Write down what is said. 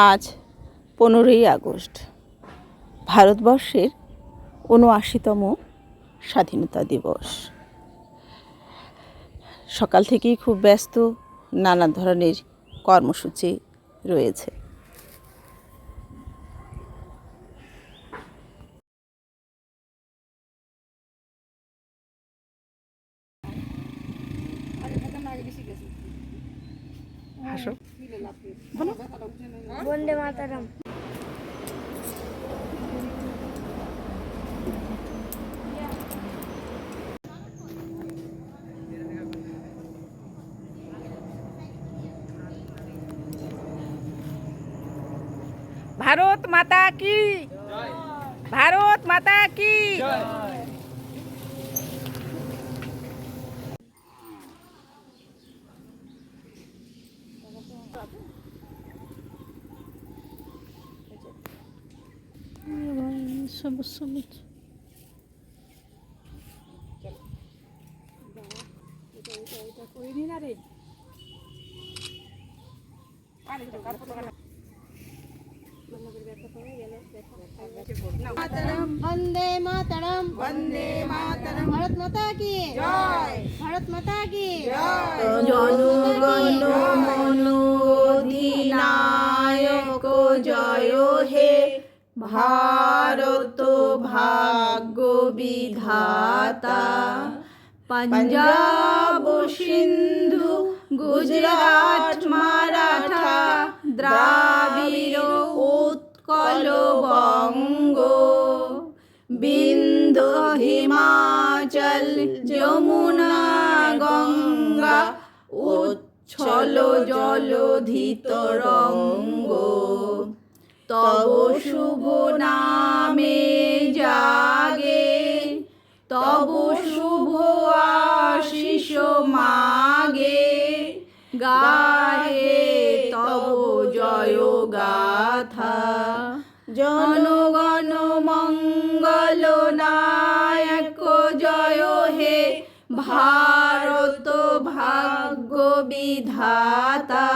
আজ 15ই আগস্ট, ভারতবর্ষের ৭৯তম স্বাধীনতা দিবস। সকাল থেকেই খুব ব্যস্ত, নানা ধরনের কর্মসূচি রয়েছে। বন্দে মাতরম। ভারত মাতা কি, ভারত মাতা কি। वंदे मातरम, वंदे मातरम। भारत माता की जय, भारत माता की जय। জনগণ মন অধিনায়ক জয় হে, ভারত ভাগ্য বিধাতা। পাঞ্জাব সিন্ধু গুজরাট মারাঠা, দ্রাবিড় উৎকল বঙ্গ, বিন্ধ্য হিমাচল যমুনা গঙ্গা, উচ্ছল জলধি তরঙ্গ। তব শুভ নামে জাগে, তব শুভ আশিস মাগে, গায়ে তব জয় গাথা। জনগণ মঙ্গল নায়ক জয় হে, ভারত ভাগ্য বিধাতা।